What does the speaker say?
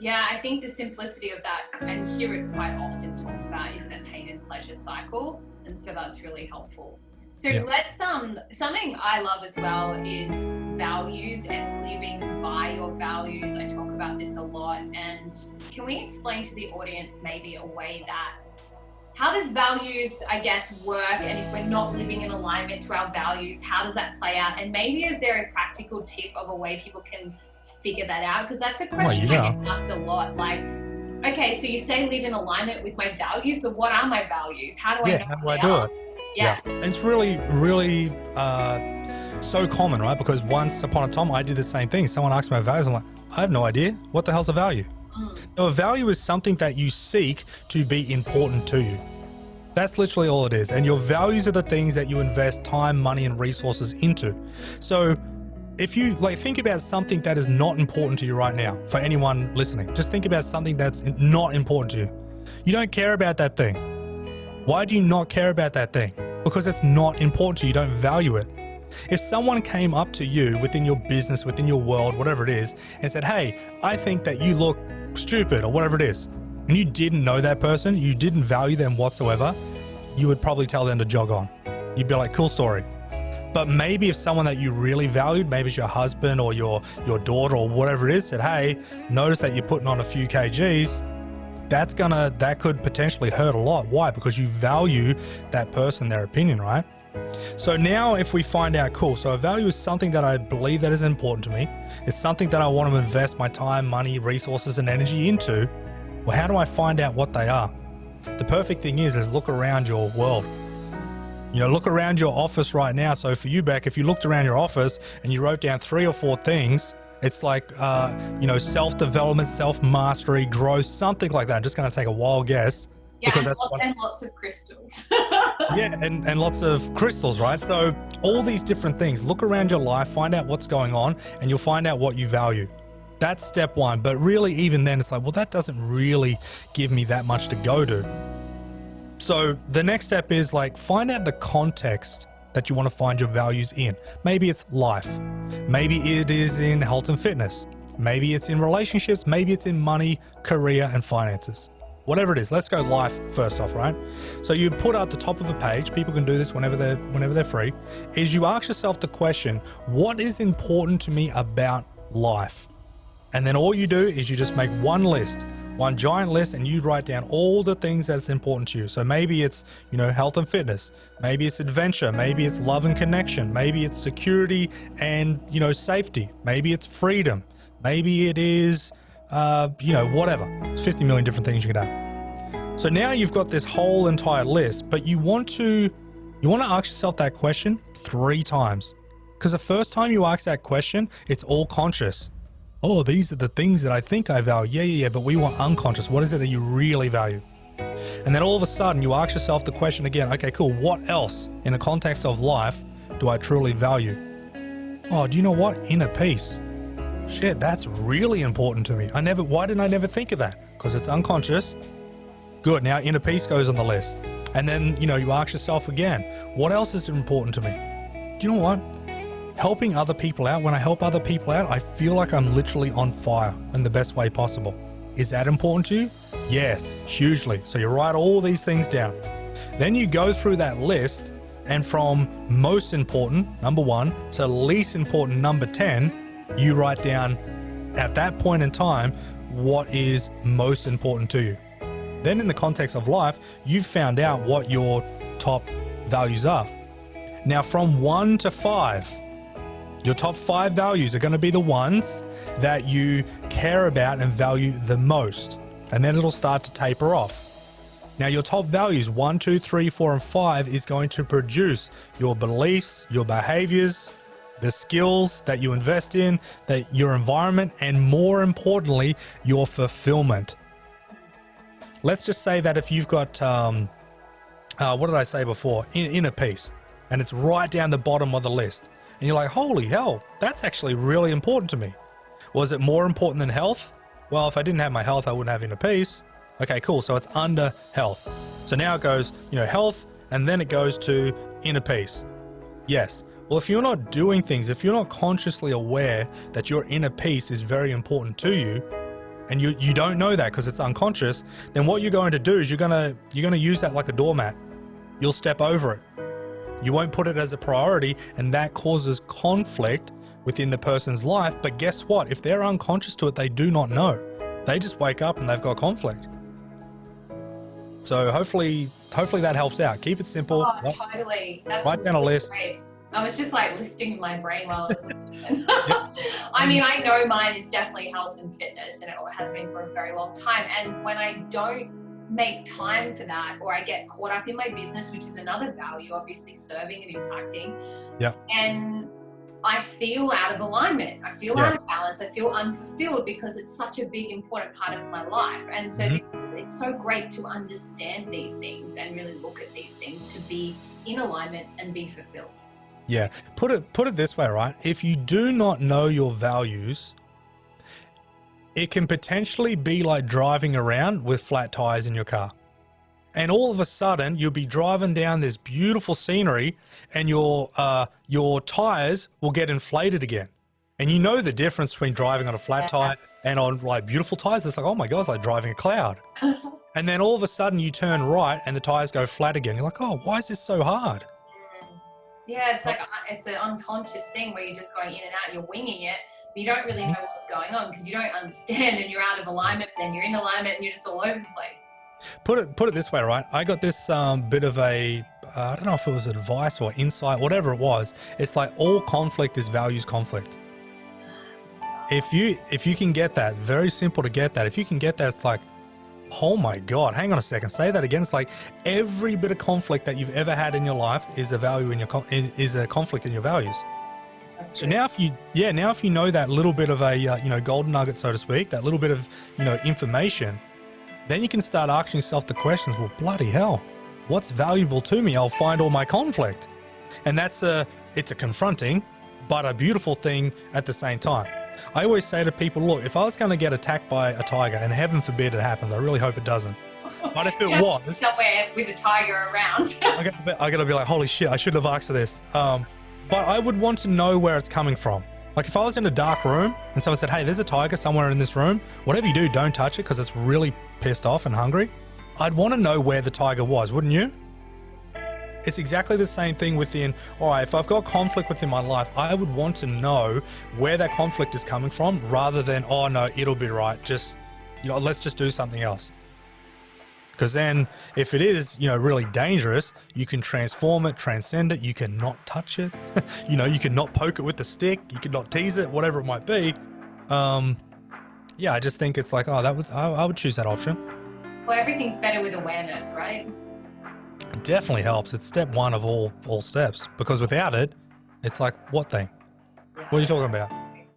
Yeah, I think the simplicity of that, and hear it quite often talked about, is the pain and pleasure cycle. And so that's really helpful. So Yeah. let's something I love as well is values and living by your values. I talk about this a lot. And can we explain to the audience maybe a way that how does values, I guess, work? And if we're not living in alignment to our values, how does that play out? And maybe is there a practical tip of a way people can figure that out? Because that's a Oh, question I yeah. get asked a lot. Like, okay, so you say live in alignment with my values, but what are my values? How do I Yeah. know How do what I they do are? it? Yeah. Yeah. It's really, really so common, right? Because once upon a time, I did the same thing. Someone asked me my values. I'm like, I have no idea. What the hell's a value? So a value is something that you seek to be important to you. That's literally all it is. And your values are the things that you invest time, money, and resources into. So if you think about something that is not important to you right now, for anyone listening, just think about something that's not important to you. You don't care about that thing. Why do you not care about that thing? Because it's not important to you. You don't value it. If someone came up to you within your business, within your world, whatever it is, and said, hey, I think that you look stupid or whatever it is, and you didn't know that person, you didn't value them whatsoever, you would probably tell them to jog on. You'd be like, cool story. But maybe if someone that you really valued, maybe it's your husband or your daughter or whatever it is, said, hey, notice that you're putting on a few kgs, that could potentially hurt a lot. Why? Because you value that person, their opinion, right? So now if we find out, cool, so a value is something that I believe that is important to me. It's something that I want to invest my time, money, resources, and energy into. Well, how do I find out what they are? The perfect thing is look around your world. Look around your office right now. So for you, Beck, if you looked around your office and you wrote down 3 or 4 things, it's like, self-development, self-mastery, growth, something like that. I'm just going to take a wild guess. Yeah, because and lots of crystals. Yeah, and lots of crystals, right? So all these different things. Look around your life, find out what's going on, and you'll find out what you value. That's step one. But really, even then, it's like, well, that doesn't really give me that much to go to. So the next step is find out the context that you want to find your values in. Maybe it's life. Maybe it is in health and fitness. Maybe it's in relationships. Maybe it's in money, career, and finances. Whatever it is, let's go life first off, right? So you put at the top of a page, people can do this whenever they're free, is you ask yourself the question, what is important to me about life? And then all you do is you just make one list, one giant list, and you write down all the things that's important to you. So maybe it's, health and fitness. Maybe it's adventure. Maybe it's love and connection. Maybe it's security and, safety. Maybe it's freedom. Maybe it is, whatever. There's 50 million different things you could have. So now you've got this whole entire list, but you want to ask yourself that question 3 times. Because the first time you ask that question, it's all conscious. Oh, these are the things that I think I value. Yeah. But we want unconscious. What is it that you really value? And then all of a sudden you ask yourself the question again, okay, cool. What else in the context of life do I truly value? Oh, do you know what? Inner peace. Shit, that's really important to me. Why didn't I never think of that? Because it's unconscious. Good. Now inner peace goes on the list. And then, you ask yourself again, what else is important to me? Do you know what? Helping other people out, when I help other people out, I feel like I'm literally on fire in the best way possible. Is that important to you? Yes, hugely. So you write all these things down. Then you go through that list, and from most important, number 1, to least important, number 10, you write down at that point in time what is most important to you. Then in the context of life, you've found out what your top values are. Now from 1 to 5, your top 5 values are going to be the ones that you care about and value the most. And then it'll start to taper off. Now your top values, 1, 2, 3, 4, and 5 is going to produce your beliefs, your behaviors, the skills that you invest in, your environment, and more importantly, your fulfillment. Let's just say that if you've got, what did I say before? Inner peace. And it's right down the bottom of the list. And you're like, holy hell, that's actually really important to me. Was it more important than health? Well, if I didn't have my health, I wouldn't have inner peace. Okay, cool. So it's under health. So now it goes, health, and then it goes to inner peace. Yes. Well, if you're not doing things, if you're not consciously aware that your inner peace is very important to you, and you don't know that because it's unconscious, then what you're going to do is you're going to use that like a doormat. You'll step over it. You won't put it as a priority, and that causes conflict within the person's life. But guess what? If they're unconscious to it, they do not know. They just wake up and they've got conflict. So hopefully that helps out. Keep it simple. Oh, totally. That's write down a list. Great. I was just like listing in my brain while I was listening. Yep. I mean, I know mine is definitely health and fitness, and it has been for a very long time. And when I don't make time for that, or I get caught up in my business, which is another value, obviously serving and impacting. Yeah. And I feel out of alignment. I feel out of balance. I feel unfulfilled because it's such a big, important part of my life. And so it's so great to understand these things and really look at these things to be in alignment and be fulfilled. Yeah. Put it this way, right? If you do not know your values, it can potentially be like driving around with flat tires in your car. And all of a sudden you'll be driving down this beautiful scenery and your tires will get inflated again. And you know the difference between driving on a flat tire and on like beautiful tires. It's like, oh my God, it's like driving a cloud. And then all of a sudden you turn right and the tires go flat again. You're like, oh, why is this so hard? Yeah, it's like, it's an unconscious thing where you're just going in and out, you're winging it, but you don't really know what's going on because you don't understand, and you're out of alignment, then you're in alignment and you're just all over the place. Put it this way, right? I got this bit of a, I don't know if it was advice or insight, whatever it was. It's like all conflict is values conflict. If you can get that, very simple to get that. If you can get that, it's like, oh my God, hang on a second, say that again. It's like every bit of conflict that you've ever had in your life is a value in your is a conflict in your values. So now if you know that little bit of a golden nugget, so to speak, that little bit of information, then you can start asking yourself the questions. Well, bloody hell, what's valuable to me? I'll find all my conflict, and it's a confronting but a beautiful thing at the same time. I always say to people, look, if I was going to get attacked by a tiger, and heaven forbid it happens, I really hope it doesn't. But if it was somewhere with a tiger around, I gotta be like, holy shit, I shouldn't have asked for this. But I would want to know where it's coming from. Like if I was in a dark room and someone said, hey, there's a tiger somewhere in this room, whatever you do, don't touch it because it's really pissed off and hungry. I'd want to know where the tiger was, wouldn't you? It's exactly the same thing within, all right, if I've got conflict within my life, I would want to know where that conflict is coming from rather than, oh no, it'll be right. Just, let's just do something else. Because then if it is, really dangerous, you can transform it, transcend it. You cannot touch it. You cannot poke it with the stick. You cannot tease it, whatever it might be. I just think it's like, I would choose that option. Well, everything's better with awareness, right? It definitely helps. It's step one of all steps, because without it, it's like, what thing? What are you talking about?